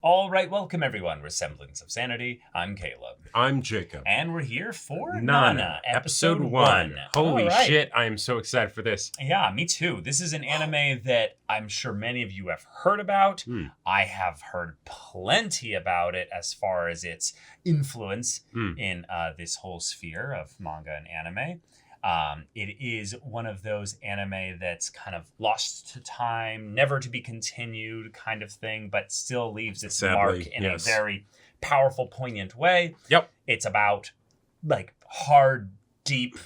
All right, welcome everyone. We're Semblance of Sanity. I'm Caleb. I'm Jacob. And we're here for Nana, episode 1. Holy right. shit, I am so excited for this. Yeah, me too. This is an anime that I'm sure many of you have heard about. I have heard plenty about it as far as its influence in this whole sphere of manga and anime. It is one of those anime that's kind of lost to time, never to be continued kind of thing, but still leaves its mark in a very powerful, poignant way. Yep. It's about like hard, deep,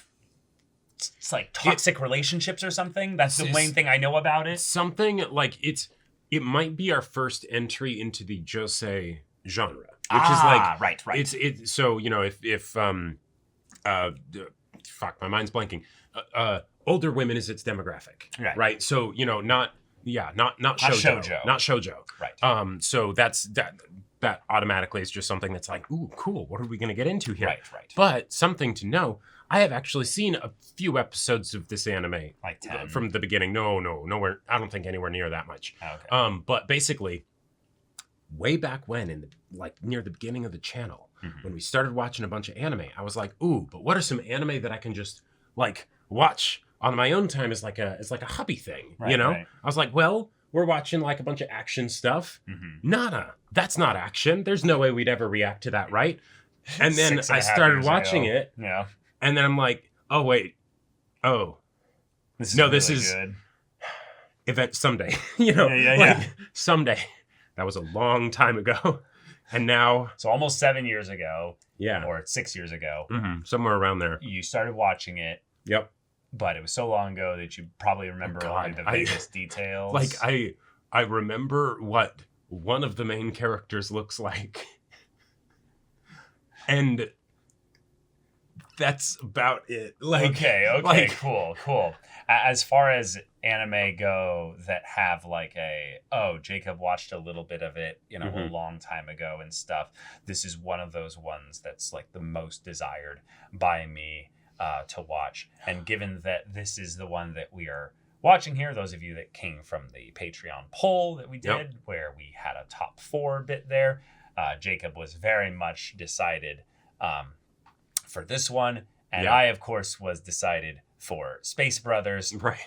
it's like toxic relationships or something. That's the main thing I know about it. Something like it might be our first entry into the josei genre, which is like right. It's so if fuck, my mind's blanking. Older women is its demographic, right? So not shoujo, not shoujo, right? So that automatically is just something that's like, ooh, cool. What are we going to get into here? Right. But something to know, I have actually seen a few episodes of this anime, like 10 from the beginning. Nowhere. I don't think anywhere near that much. Okay. But basically, way back when, near the beginning of the channel. When we started watching a bunch of anime, I was like, ooh, but what are some anime that I can just watch on my own time as like a hobby thing, right? I was like, well, we're watching like a bunch of action stuff. Nada, that's not action. There's no way we'd ever react to that, right? And then I started watching it. Yeah. And then I'm like, oh wait. Oh. This is good. Event someday. Someday. That was a long time ago. And now... So almost 7 years ago. Yeah. Or 6 years ago. Somewhere around there. You started watching it. Yep. But it was so long ago that you probably remember only the vaguest details. I remember what one of the main characters looks like. And that's about it. Okay, cool. As far as anime go that have Jacob watched a little bit of it, a long time ago and stuff. This is one of those ones that's like the most desired by me to watch. And given that this is the one that we are watching here, those of you that came from the Patreon poll that we did, where we had a top 4 bit there, Jacob was very much decided for this one. And I, of course, was decided for Space Brothers. Right.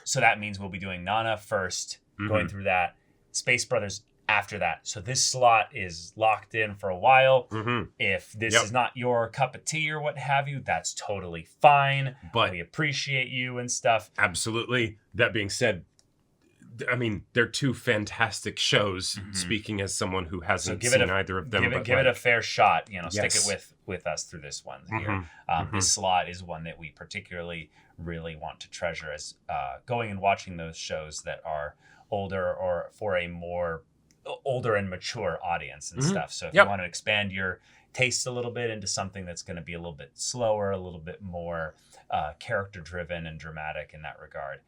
So that means we'll be doing Nana first, going through that, Space Brothers after that. So this slot is locked in for a while. If this is not your cup of tea or what have you, that's totally fine. But we appreciate you and stuff. Absolutely. That being said, I mean, they're two fantastic shows, speaking as someone who hasn't seen either of them. Give it a fair shot. Stick it with us through this one here. This slot is one that we particularly really want to treasure as going and watching those shows that are older or for a more older and mature audience and stuff. So if you want to expand your taste a little bit into something that's going to be a little bit slower, a little bit more character-driven and dramatic in that regard,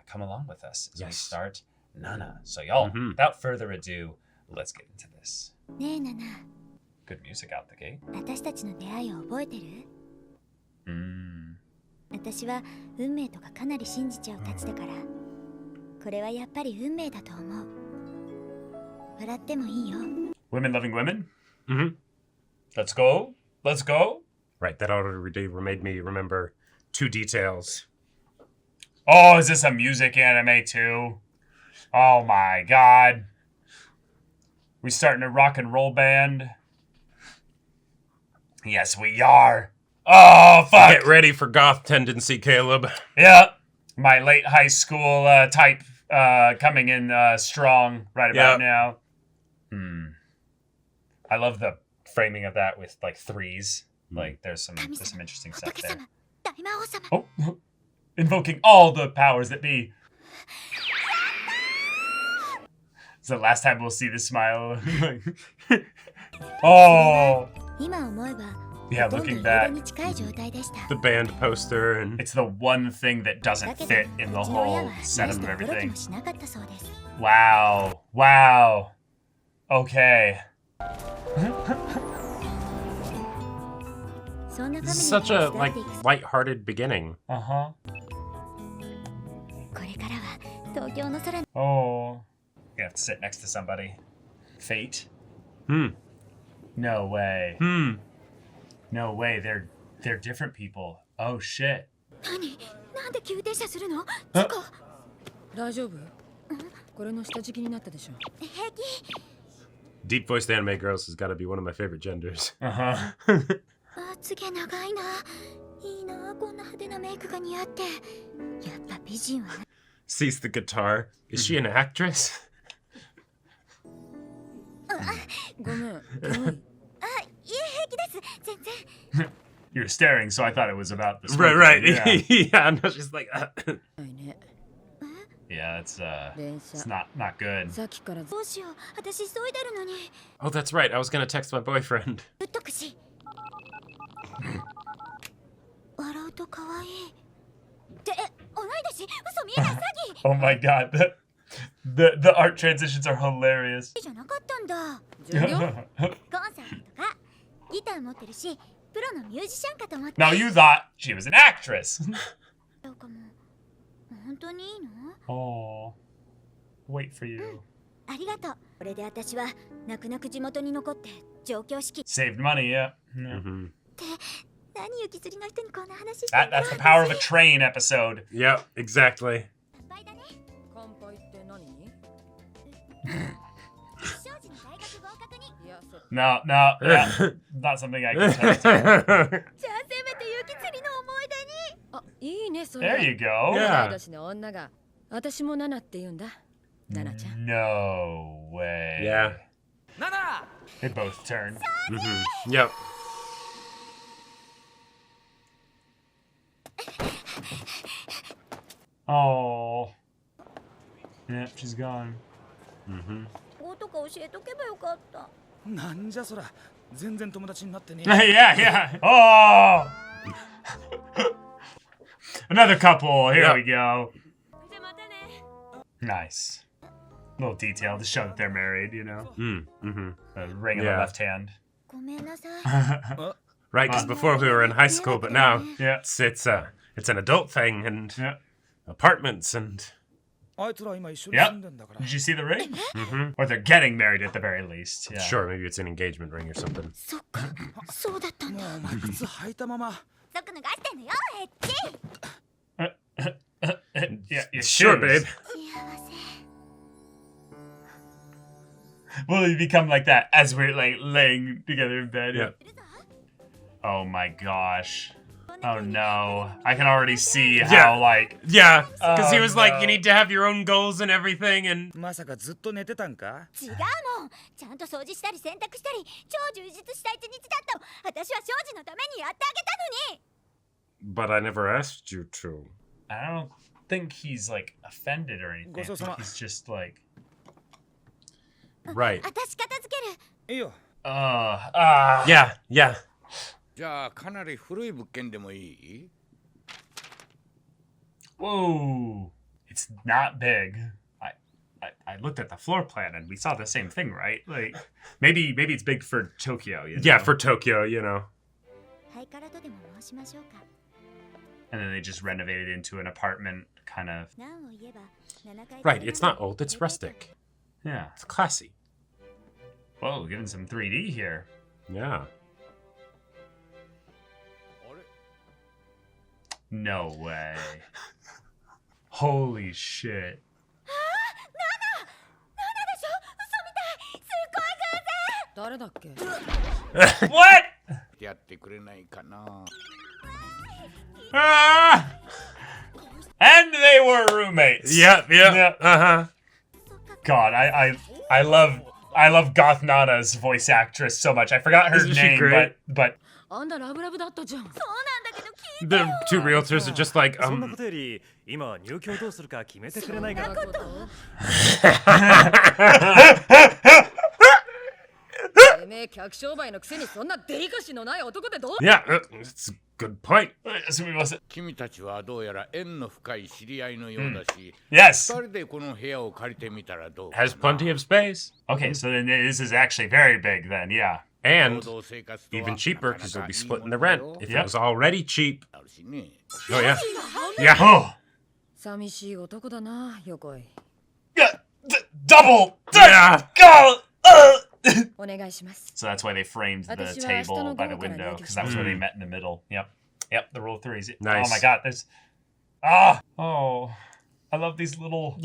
come along with us as we start Nana. So y'all, without further ado, let's get into this. Good music out the gate. 私たちの出会いを覚えてる？私は運命とかかなり信じちゃうたちだから、これはやっぱり運命だと思う。笑ってもいいよ。Women loving women? Let's go. Right, that already made me remember 2 details. Oh, is this a music anime too? Oh my god. We starting a rock and roll band? Yes, we are. Oh, fuck. Get ready for goth tendency, Caleb. Yeah. My late high school type coming in strong right about now. I love the framing of that with threes. There's some interesting stuff there. Oh. Invoking all the powers that be. It's the last time we'll see this smile. Oh. Yeah, looking back. The band poster and... It's the one thing that doesn't fit in the whole setup of everything. Wow. Okay. This is such a, light-hearted beginning. Oh. You have to sit next to somebody. Fate? Hmm. No way. Hmm. No way. They're different people. Oh shit. 何なんで急停車するの？ Huh? 事故。大丈夫？これの下敷きになったでしょ。平気。 Deep voiced anime girls has got to be one of my favorite genders. Uh-huh. まつげ長いな。いいな、こんな派手なメイクが似合って。やっぱ美人は。 Sees the guitar. Is she an actress? ごめん。あ、いえ平気です。全然。 You're staring, so I thought it was about the Right, smoking. right. Yeah, Yeah, no, she's like, ないね。 yeah it's 電 it's 車。 not good. さっきからどうしよう。私急いでるのに。 oh, that's right. I was going to text my boyfriend. 言っとくし。笑うと可愛い。って同い年？嘘見えない詐欺。 Oh my god. The art transitions are hilarious. じゃなかったんだ。授業？コンサートとかギター持ってるし、プロのミュージシャンかと思って。 Now you thought she was an actress. そうかも。本当にいいの？ Oh. Wait for you. ありがとう。これで私は泣く泣く地元に残って上京式。 Saved money, yeah. Yeah. Mm-hmm. って何行きずりの人にこんな話してるの？ That's the power of a train episode. Yep, exactly. 乾杯だね。乾杯って何に？庄司の大学合格に。いや、そう。 No, yeah, not something I can tell. じゃあせめて雪釣りの思い出に。あ、いいねそれ。 There you go. や同い年の女が、私もナナって言うんだ。ナナちゃん。 No way. Yeah. They both turn. Mm-hmm. Yep. Oh. Yeah, she's gone. Mm-hmm. こことか教えとけばよかった。なんじゃそら全然友達になってね Yeah, yeah. Oh. Another couple. Here Yep. we go. じゃまたね。 Nice. Little detail to show that they're married, you know? Mm-hmm. A ring on the Yeah. left hand. ごめんなさい。 Right, because before we were in high school, but now Yeah. it's an adult thing and Yeah. apartments and あいつら今一緒に Yep. 住んでんだから Did you see the ring? mm-hmm. Or they're getting married at the very least. Yeah. Sure, maybe it's an engagement ring or something. そっか、そうだったんだ。もうお前靴履いたままそこ脱がしてんのよ、ヘッチ。 Yeah, yeah, Sure, shoes. babe. 幸せ。 Will you become like that as we're like laying together in bed? Yeah. Oh my gosh. Oh no. I can already see Yeah. how like Yeah, because he Oh, was like, no. you need to have your own goals and everything, and まさかずっと寝てたんか違うもん。ちゃんと掃除したり洗濯したり、超充実した一日だったの。私は庄司のためにやってあげたのに。 but I never asked you to. I don't think he's like offended or anything. I think ごちそうさま。 he's just like Right. 私片付ける。いいよ Yeah, yeah. じゃあかなり古い物件でもいい Whoa. It's not big. I looked at the floor plan and we saw the same thing, right? Like maybe it's big for Tokyo, you know? Yeah, for Tokyo, you know. ハイカラとでも申しましょうか。 And then they just renovated into an apartment kind of. 何を言えば7階 Right, it's not old, it's rustic. Yeah. It's classy. Whoa, getting some 3D here. Yeah. あれ No way. Holy shit. 誰だっけ？ What? やってくれないかな Ah! And they were roommates. Yep, yep. Yeah. Uh-huh. God, I love Goth Nana's voice actress so much. I forgot her Isn't she name, great? but あんたラブラブだったじゃん。そうなんだけど聞いて The two realtors are just like, そんなことより今入居をどうするか決めてくれないかな。てめえ客商売のくせにそんなデリカシーのない男でどう？ yeah, it's a good point. すみません。君たちはどうやら縁の深い知り合いのようだし、 Yes. 二人でこの部屋を借りてみたらどうか Has plenty of space. Okay, so then this is actually very big then, yeah. And 共同生活とは even cheaper なかな because か they'll be いい splitting も the んだ rent よ if Yep. it was already cheap. あるしね Oh, yeah. Yeah. Oh. 寂しい男だな、横井。Yeah. Double. Yeah. Go. お願いします So that's why they framed the table by the window, because that was where they met in the middle. Yep, the rule of threes. Nice. Oh my god, there's I love these little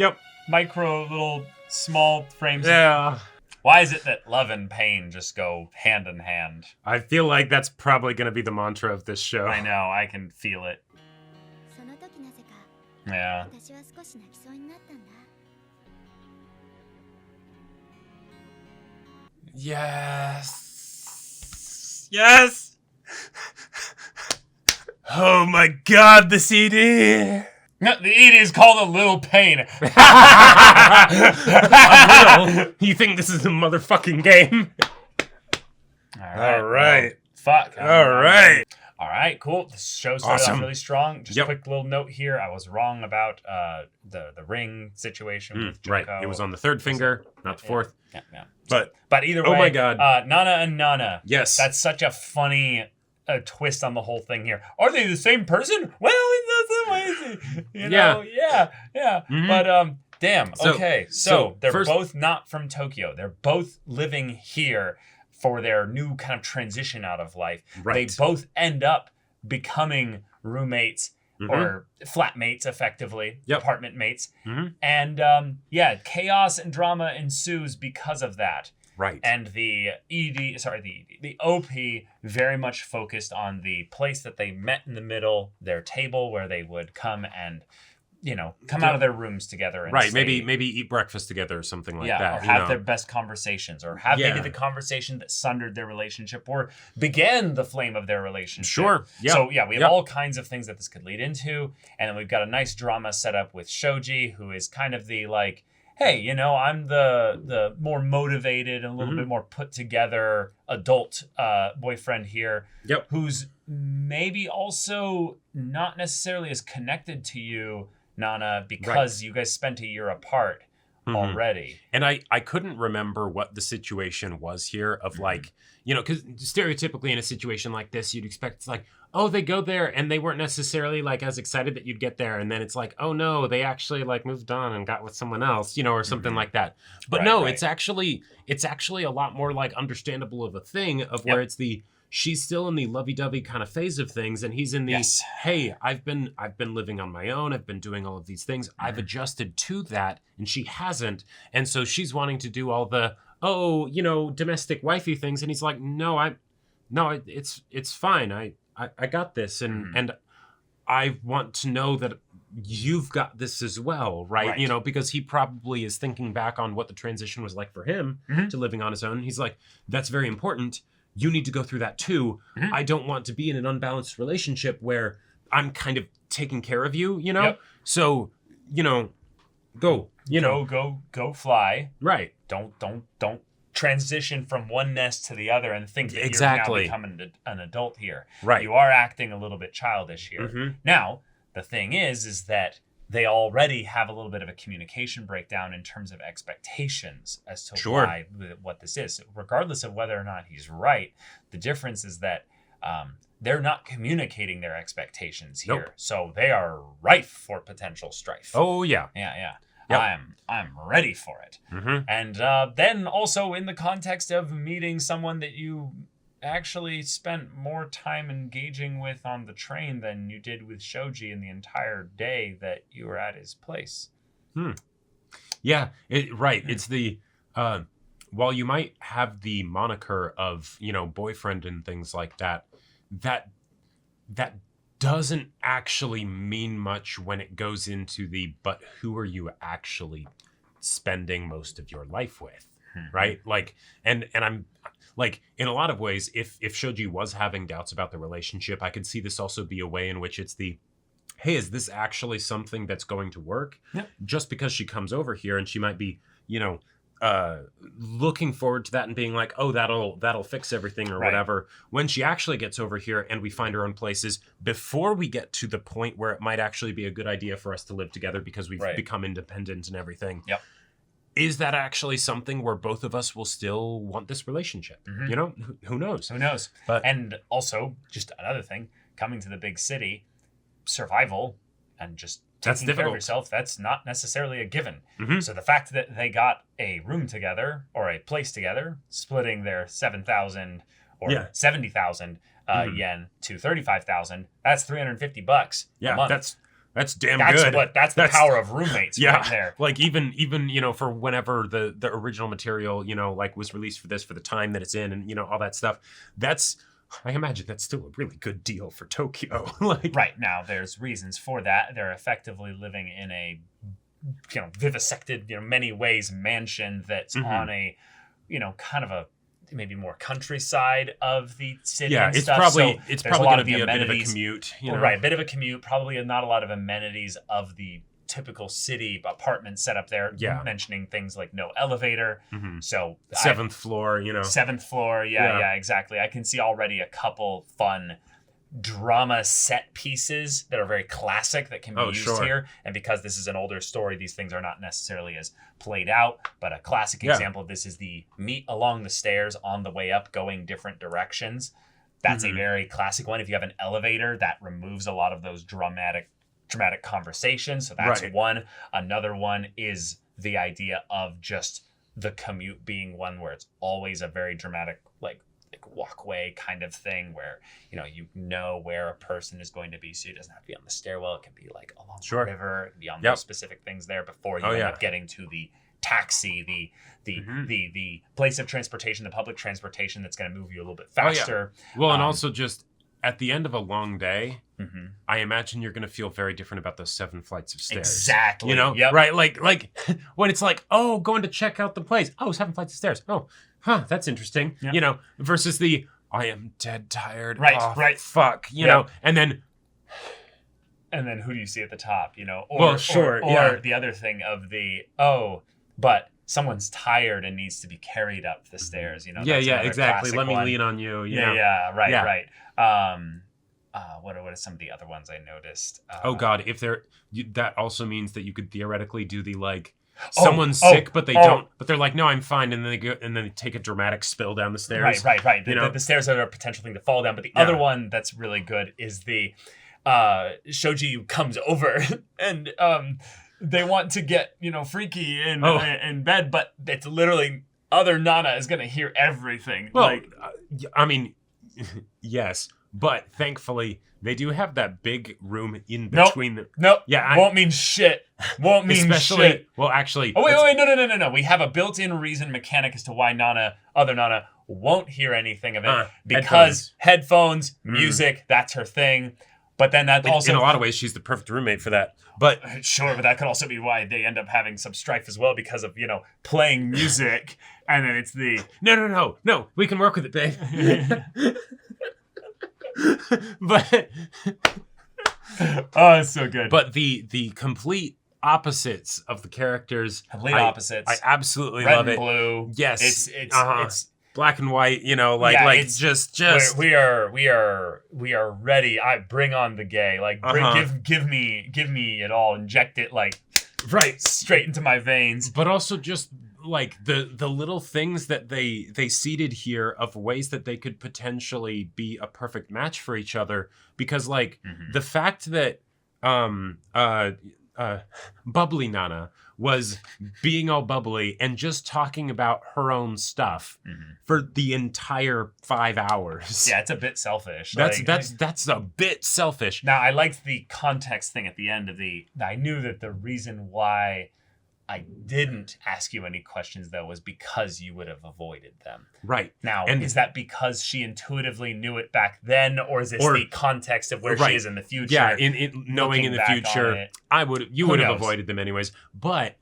micro little small frames. Yeah. Why is it that love and pain just go hand in hand? I feel like that's probably going to be the mantra of this show. I know, I can feel it. その時なぜか Yeah. 私は少し泣きそうになったんだ Yes. Oh my god, the CD. No, the ED is called a little pain. You think this is a motherfucking game? All right. Fuck. All right. All right, cool. The show started off Awesome. really strong. Just Yep. quick little note here. I was wrong about the ring situation with Right. Joko. It was on the third finger, not the fourth. Yeah. But either way, oh my God. Nana and Nana. yes. That's such a funny twist on the whole thing here. Are they the same person? Well, in some ways, you know, yeah. Mhm. But damn. So- Okay, so so they're first- both not from Tokyo. They're both living here for their new kind of transition out of life. Right. They both end up becoming roommates or flatmates, effectively, Yep. apartment mates. Mhm. And chaos and drama ensues because of that. Right. And the OP very much focused on the place that they met in the middle, their table where they would come and, come out of their rooms together. And Right. stay, maybe eat breakfast together or something like that. or have their best conversations, or have maybe the conversation that sundered their relationship or began the flame of their relationship. Sure. Yeah. So we have all kinds of things that this could lead into. And then we've got a nice drama set up with Shoji, who is kind of the like, hey, I'm the more motivated and a little bit more put together adult boyfriend here. Yep. Who's maybe also not necessarily as connected to you, Nana, because you guys spent a year apart already. And I couldn't remember what the situation was here of like, because stereotypically in a situation like this, you'd expect it's like, oh, they go there and they weren't necessarily like as excited that you'd get there. And then it's like, oh no, they actually like moved on and got with someone else, or something like that. But it's actually a lot more like understandable of a thing of where it's she's still in the lovey-dovey kind of phase of things, and he's in the hey, I've been living on my own, I've been doing all of these things, I've adjusted to that, and she hasn't, and so she's wanting to do all the domestic wifey things, and he's like, it's fine, I got this, and I want to know that you've got this as well, right? Because he probably is thinking back on what the transition was like for him to living on his own. He's like, that's very important. You need to go through that too. I don't want to be in an unbalanced relationship where I'm kind of taking care of you, So, go, Go fly. Right. Don't transition from one nest to the other and think that Exactly. you're now becoming an adult here. Right. You are acting a little bit childish here. Now, the thing is that they already have a little bit of a communication breakdown in terms of expectations as to what this is. Regardless of whether or not he's right, the difference is that they're not communicating their expectations here. Nope. So they are rife for potential strife. Oh, yeah. Yeah. Yep. I'm ready for it. And then also in the context of meeting someone that you actually spent more time engaging with on the train than you did with Shoji in the entire day that you were at his place. Yeah, right. It's the while you might have the moniker of boyfriend and things like that, that doesn't actually mean much when it goes into the but who are you actually spending most of your life with, right? Like, and I'm like, in a lot of ways, if Shoji was having doubts about the relationship, I could see this also be a way in which it's the, hey, is this actually something that's going to work? Yep. Just because she comes over here and she might be, looking forward to that and being like, oh, that'll fix everything or whatever. When she actually gets over here and we find our own places, before we get to the point where it might actually be a good idea for us to live together because we've become independent and everything. Yep. Is that actually something where both of us will still want this relationship? Who knows? Who knows? But and also, just another thing, coming to the big city, survival and just That's taking care of difficult. yourself, that's not necessarily a given. Mhm. So the fact that they got a room together or a place together, splitting their 7,000 or Yeah. 70,000 Mhm. yen to 35,000, that's $350 a Yeah, month. that's damn That's good. that's the power of roommates right there. Like even for whenever the original material like was released for the time that it's in, and all that stuff, I imagine that's still a really good deal for Tokyo. Like Right now, there's reasons for that. They're effectively living in a vivisected, many ways mansion that's on a kind of a maybe more countryside of the city. Yeah, and it's stuff. probably So it's there's probably a lot going of to the be a bit of a amenities. commute. Right, a bit of a commute. Probably not a lot of amenities of the typical city apartment setup there. Yeah. Mentioning things like no elevator. Mhm. So Seventh floor. Seventh floor. Yeah, exactly. I can see already a couple fun drama set pieces that are very classic that can be used sure. here. And because this is an older story, these things are not necessarily as played out. But a classic Yeah. example of this is the meet along the stairs on the way up, going different directions. That's a very classic one. If you have an elevator, that removes a lot of those dramatic conversations. So that's Right. one. Another one is the idea of just the commute being one where it's always a very dramatic, like walkway kind of thing where where a person is going to be, so it doesn't have to be on the stairwell. It can be like along Sure. the river. It can be on Yep. those specific things there before you Oh, end yeah. up getting to the taxi, the place of transportation, the public transportation that's going to move you a little bit Oh, yeah. faster. Well, and also just at the end of a long day, Mhm. I imagine you're going to feel very different about those 7 flights of stairs. Exactly. Yep. Right? Like when it's like, oh, going to check out the place. Oh, 7 flights of stairs. Oh, that's interesting. Yeah. Versus the I am dead tired. Right, Oh, right. Fuck. And then And then who do you see at the top? Well, sure, yeah. Or the other thing of but someone's tired and needs to be carried up the stairs. yeah, that's another exactly. classic Let me one. lean on you. Yeah, right, Yeah. right. What are some of the other ones I noticed? Oh God, if that also means that you could theoretically do the someone's sick, but they don't. But they're like, no, I'm fine, and then they go and then they take a dramatic spill down the stairs. Right. The stairs are a potential thing to fall down. But the other one that's really good is the Shoji comes over and they want to get freaky in bed, but it's literally other Nana is gonna hear everything. Well, I mean, yes, but thankfully they do have that big room in between them. Nope. Yeah, won't mean shit. Won't mean especially, shit. Well, actually. Oh wait, no. We have a built-in reason mechanic as to why other Nana won't hear anything of it because headphones, music, that's her thing. But then that also, in a lot of ways, she's the perfect roommate for that. But sure, but that could also be why they end up having some strife as well because of playing music, and then it's the no, we can work with it, babe. But oh, it's so good. But the complete opposites of the characters, opposites. I absolutely Red love and it. blue. Yes, it's black and white. Just we are ready. I bring on the gay. Give me it all. Inject it right straight into my veins. But also just the little things that they seeded here of ways that they could potentially be a perfect match for each other, because the fact that Bubbly Nana was being all bubbly and just talking about her own stuff for the entire 5 hours. Yeah, it's a bit selfish. That's a bit selfish. Now, I liked the context thing at the end I knew that the reason why I didn't ask you any questions, though, was because you would have avoided them. Right. Now, is that because she intuitively knew it back then, or is this the context of where she is in the future? Yeah, in knowing in the future, you would have avoided them anyways. But,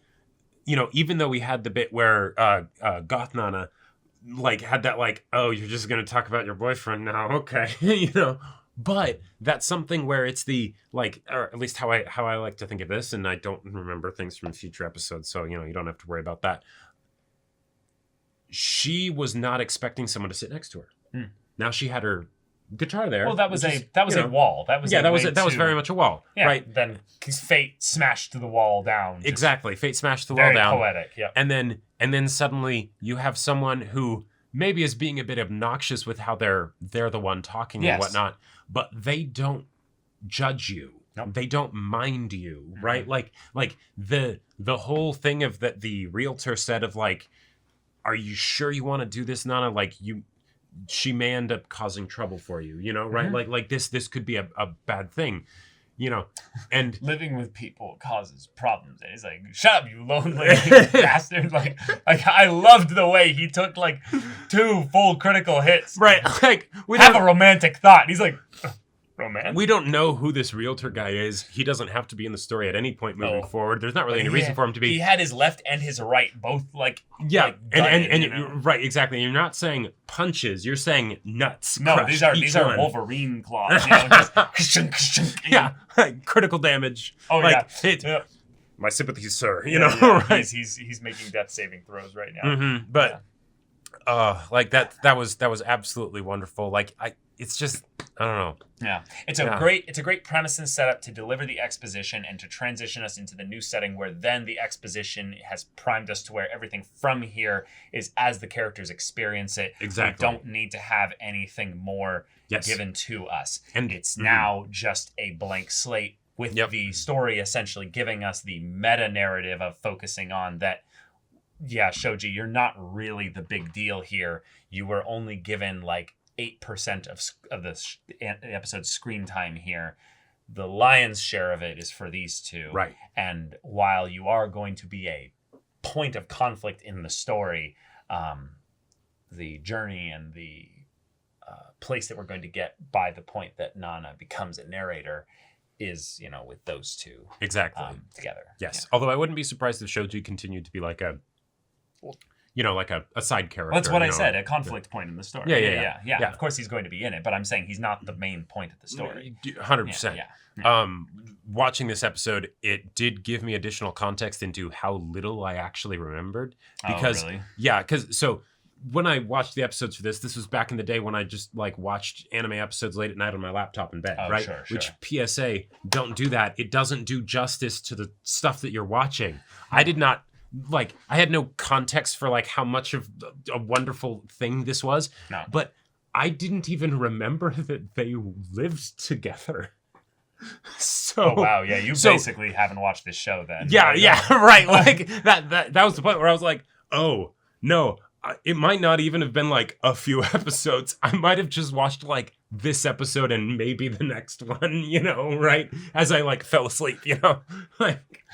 even though we had the bit where Goth Nana, had that, oh, you're just going to talk about your boyfriend now, okay, But that's something where it's or at least how I like to think of this, and I don't remember things from future episodes, so you don't have to worry about that. She was not expecting someone to sit next to her. Now she had her guitar there. Well, that was a wall. That was very much a wall. Yeah, right. Then fate smashed the wall down. Exactly, fate smashed the wall down. Very poetic. Yeah. And then suddenly you have someone who maybe is being a bit obnoxious with how they're the one talking and whatnot, but they don't judge you. Nope. They don't mind you, right? Like the whole thing of that the realtor said of like, are you sure you want to do this, Nana? Like she may end up causing trouble for you, you know, right? Like this could be a bad thing, you know, and living with people causes problems. And he's like, shut up, you lonely bastard. Like I loved the way he took like 2 full critical hits. right. Like we Have don't a romantic thought. And he's like, romantic? we don't know who this realtor guy is. He doesn't have to be in the story at any point moving forward. There's not really any reason for him to be. He had his left and his right both like Yeah, gutted, and you know? right, exactly. You're not saying punches. You're saying nuts. No, Crush these are one. Wolverine claws. You know, just Yeah, critical damage. Oh like, yeah. my sympathies, sir. You Yeah, know, yeah. right? He's making death saving throws right now. But like that was absolutely wonderful. Like it's just I don't know. Yeah, it's a great premise and setup to deliver the exposition and to transition us into the new setting where then the exposition has primed us to where everything from here is as the characters experience it. Exactly. We don't need to have anything more given to us. And it's now just a blank slate with the story essentially giving us the meta narrative of focusing on that. Yeah, Shoji, you're not really the big deal here. You were only given like 8% of the episode's screen time here. The lion's share of it is for these two. Right. And while you are going to be a point of conflict in the story, the journey and the place that we're going to get by the point that Nana becomes a narrator is, you know, with those two Exactly. Together. Yes. Yeah. Although I wouldn't be surprised if Shoji continued to be like a, you know, like a side character. Well, that's what I said, a conflict point in the story. Yeah. Of course he's going to be in it, but I'm saying he's not the main point of the story. 100%. Watching this episode, it did give me additional context into how little I actually remembered. Because, really? Yeah, because so when I watched the episodes for this was back in the day when I just like watched anime episodes late at night on my laptop in bed, right? Sure. Which PSA, don't do that. It doesn't do justice to the stuff that you're watching. I did not like, I had no context for like how much of a wonderful thing this was. No. But I didn't even remember that they lived together. So wow, yeah, you basically haven't watched this show then. Yeah, right. Like that was the point where I was like, oh no. It might not even have been like a few episodes. I might have just watched like this episode and maybe the next one, you know, right? As I like fell asleep, you know? Like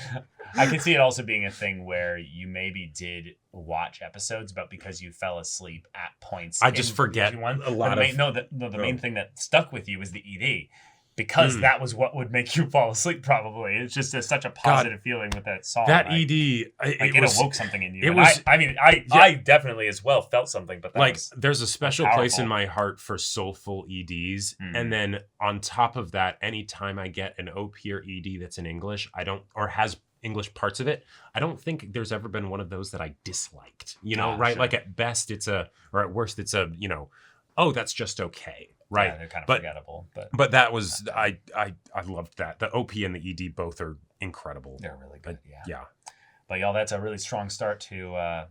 I can see it also being a thing where you maybe did watch episodes, but because you fell asleep at points. I just forget a lot of... The main thing that stuck with you was the ED. Because that was what would make you fall asleep, probably. It's just such a positive feeling with that song. That right? ED, it awoke something in you. It was. I definitely as well felt something, but that like was there's a special powerful. place in my heart for soulful EDs, and then on top of that, anytime I get an OP or ED that's in English, or has English parts of it, I don't think there's ever been one of those that I disliked. You know, right? Sure. Like at best, or at worst, it's a oh, that's just okay. Right, yeah, they're kind of forgettable, but that was I loved that. The OP and the ED both are incredible. They're really good. Yeah. But y'all, that's a really strong start to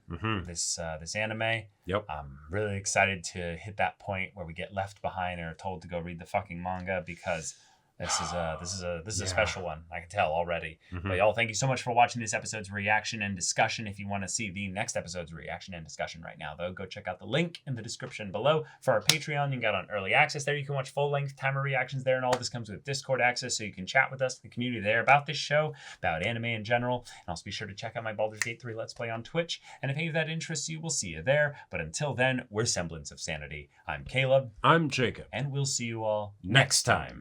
this anime. Yep. I'm really excited to hit that point where we get left behind and are told to go read the fucking manga because this is a special one. I can tell already. But y'all, thank you so much for watching this episode's reaction and discussion. If you want to see the next episode's reaction and discussion right now, though, go check out the link in the description below for our Patreon. You can get on early access there. You can watch full-length timer reactions there, and all this comes with Discord access, so you can chat with us, the community there, about this show, about anime in general. And also be sure to check out my Baldur's Gate 3 Let's Play on Twitch. And if any of that interests you, we'll see you there. But until then, we're Semblance of Sanity. I'm Caleb. I'm Jacob. And we'll see you all next time.